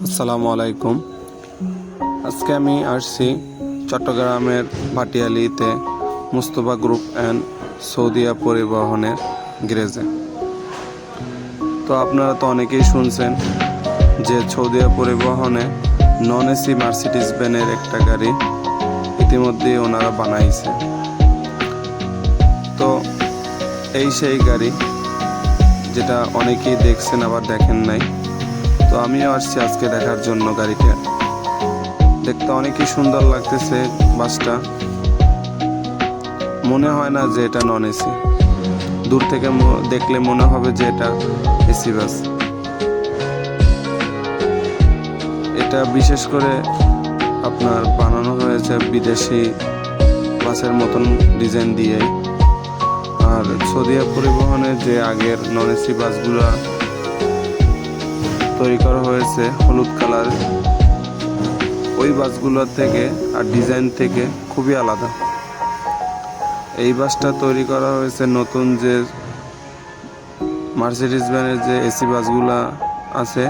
আসসালামু আলাইকুম। আজকে আমি আসছি চট্টগ্রামের ভাটিয়ালিতে মুস্তফা গ্রুপ অ্যান্ড সৌদিয়া পরিবহনের গ্যারেজে। তো আপনারা তো অনেকেই শুনছেন যে সৌদিয়া পরিবহনে নন এসি মার্সিডিজ ভ্যানের একটা গাড়ি ইতিমধ্যেই ওনারা বানাইছে। তো এই সেই গাড়ি যেটা অনেকেই দেখছেন আবার দেখেন নাই। তো আমিও আসছি আজকে দেখার জন্য। গাড়িটা দেখতে অনেকই সুন্দর লাগতেছে। বাসটা মনে হয় না যে এটা নন এসি, দূর থেকে দেখলে মনে হবে যে এটা এসি বাস। এটা বিশেষ করে আপনার বানানো হয়েছে বিদেশি বাসের মতন ডিজাইন দিয়ে। আর সৌদিয়া পরিবহনের যে আগের নন এসি বাসগুলো তৈরি করা হয়েছে হলুদ কালার, ওই বাসগুলোর থেকে আর ডিজাইন থেকে খুবই আলাদা। এই বাসটা তৈরি করা হয়েছে নতুন যে মার্সিডিজ ভ্যানের যে এসি বাসগুলো আছে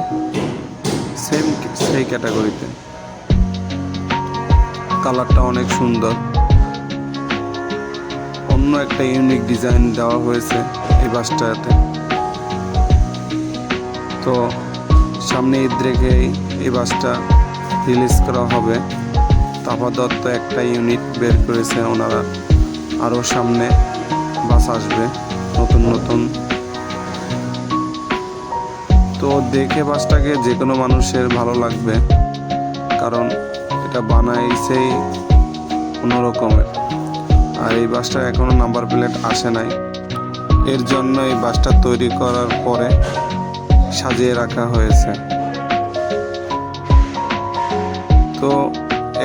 সেই ক্যাটাগরিতে। কালারটা অনেক সুন্দর, অন্য একটা ইউনিক ডিজাইন দেওয়া হয়েছে এই বাসটাতে। তো সামনে ঈদ রেখে এই বাসটা রিলিজ করা হবে। আপাতত একটা ইউনিট বের করেছে ওনারা, আরও সামনে বাস আসবে নতুন নতুন। তো দেখে বাসটাকে যে কোনো মানুষের ভালো লাগবে, কারণ এটা বানাইছেই অন্যরকমের। আর এই বাসটা এখনো নাম্বার প্লেট আসে নাই, এর জন্য এই বাসটা তৈরি করার পরে সাজিয়ে রাখা হয়েছে। তো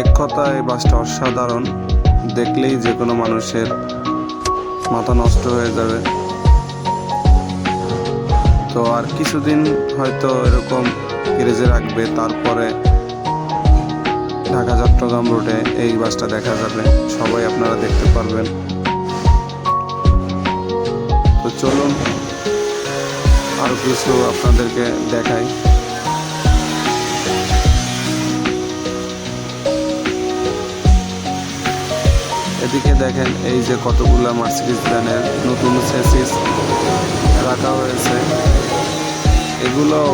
এক কথায় এই বাসটা অসাধারণ, দেখলেই যে কোনো মানুষের মাথা নষ্ট হয়ে যাবে। তো আর কিছুদিন হয়তো এরকম গ্যারেজে রাখবে, তারপরে ঢাকা চট্টগ্রাম রুটে এই বাসটা দেখা যাবে, সবাই আপনারা দেখতে পারবেন। তো চলুন আর কিছু আপনাদেরকে দেখাই। এদিকে দেখেন এই যে কতগুলা মার্সিডিজ ভ্যানের নতুন চেসিস রাখা হয়েছে। এগুলোও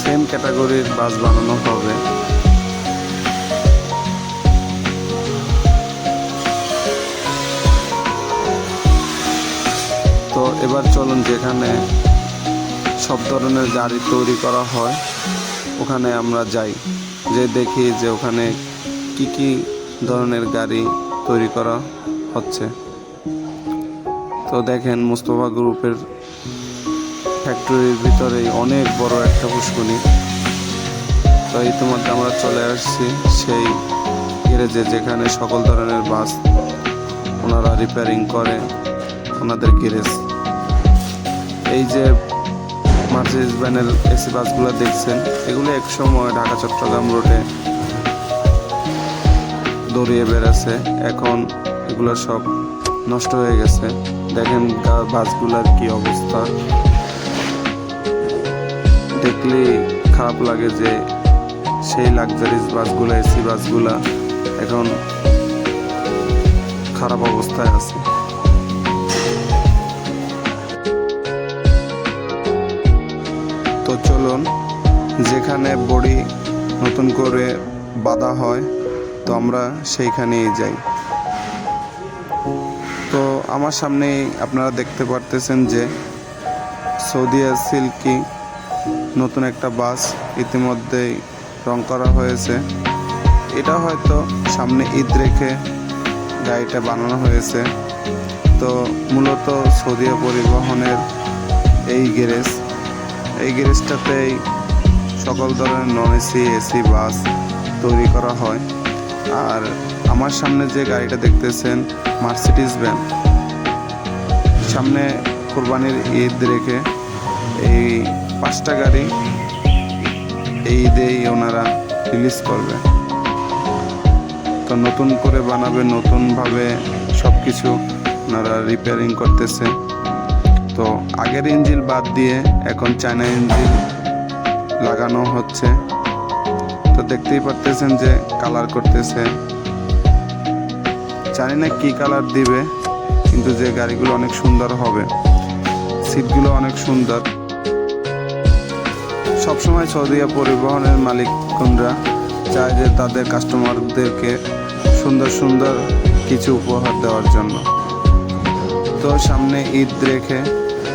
সেম ক্যাটাগরির বাস বানানো হবে। তো এবার চলুন যেখানে সব ধরনের গাড়ি তৈরি করা হয় ওখানে আমরা যাই, যে দেখি যে ওখানে কি কি ধরনের গাড়ি তৈরি করা হচ্ছে। তো দেখেন মুস্তফা গ্রুপের ফ্যাক্টরির ভিতরেই অনেক বড় একটা পুষ্করণী। তো ইতিমধ্যে আমরা চলে আসছি সেই গ্যারেজে, যেখানে সকল ধরনের বাস ওনারা রিপেয়ারিং করে, ওনাদের গ্যারেজ। এই যে মার্সিডিজ ভ্যানের এসি বাসগুলো দেখছেন, এগুলো এক সময় ঢাকা চট্টগ্রাম রোডে দৌড়িয়ে বেড়াচ্ছে, এখন এগুলো সব নষ্ট হয়ে গেছে। দেখেন বাসগুলোর কি অবস্থা, দেখলে খারাপ লাগে যে সেই লাক্সারিজ বাসগুলো, এসি বাসগুলা এখন খারাপ অবস্থায় আছে। তো চলুন যেখানে বডি নতুন করে বাঁধা হয় তো আমরা সেইখানেই যাই। তো আমার সামনেই আপনারা দেখতে পারতেছেন যে সৌদিয়া সিল্কি নতুন একটা বাস ইতিমধ্যেই রং করা হয়েছে। এটা হয়তো সামনে ঈদ রেখে গাড়িটা বানানো হয়েছে। তো মূলত সৌদিয়া পরিবহনের এই গ্যারেজটাতেই সকল ধরনের নন এসি এসি বাস তৈরি করা হয়। আর আমার সামনে যে গাড়িটা দেখতেছেন মার্সিডিজ ভ্যান, সামনে কোরবানির ঈদ রেখে এই 5টা গাড়ি এই ঈদেই ওনারা রিলিজ করবে। তো নতুন করে বানাবে, নতুনভাবে সব কিছু ওনারা রিপেয়ারিং করতেছে। তো আগের ইঞ্জিন বাদ দিয়ে এখন চায়না ইঞ্জিন লাগানো হচ্ছে। তো দেখতেই পারতেছেন যে কালার করতেছে, জানি না কি কালার দিবে, কিন্তু যে গাড়িগুলো অনেক সুন্দর হবে, সিটগুলো অনেক সুন্দর। সবসময় সৌদিয়া পরিবহনের মালিকগণরা চায় যে তাদের কাস্টমারদেরকে সুন্দর সুন্দর কিছু উপহার দেওয়ার জন্য। তো সামনে ঈদ রেখে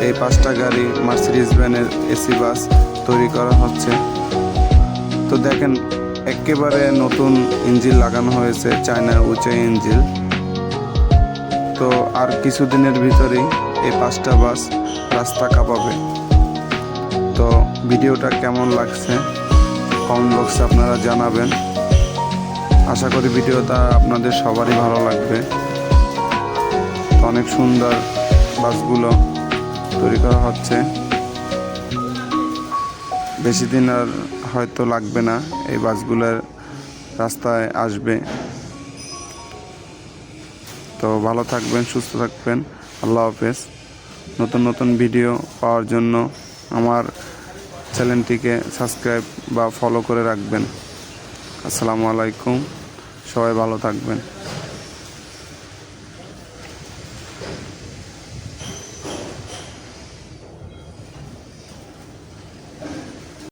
এই 5টা গাড়ি মার্সিডিজ ভ্যানের এসি বাস তৈরি করা হচ্ছে। তো দেখেন একেবারে নতুন ইঞ্জিন লাগানো হয়েছে, চায়নার উঁচু ইঞ্জিন। তো আর কিছুদিনের ভিতরেই এই 5টা বাস রাস্তা কাঁপাবে। তো ভিডিওটা কেমন লাগছে কমেন্ট বক্সে আপনারা জানাবেন। আশা করি ভিডিওটা আপনাদের সবারই ভালো লাগবে। তো অনেক সুন্দর বাসগুলো তৈরি করা হচ্ছে, বেশি দিন আর হয়তো লাগবে না, এই বাসগুলোর রাস্তায় আসবে। তো ভালো থাকবেন, সুস্থ থাকবেন, আল্লাহ হাফেজ। নতুন নতুন ভিডিও পাওয়ার জন্য আমার চ্যানেলটিকে সাবস্ক্রাইব বা ফলো করে রাখবেন। আসসালামু আলাইকুম, সবাই ভালো থাকবেন।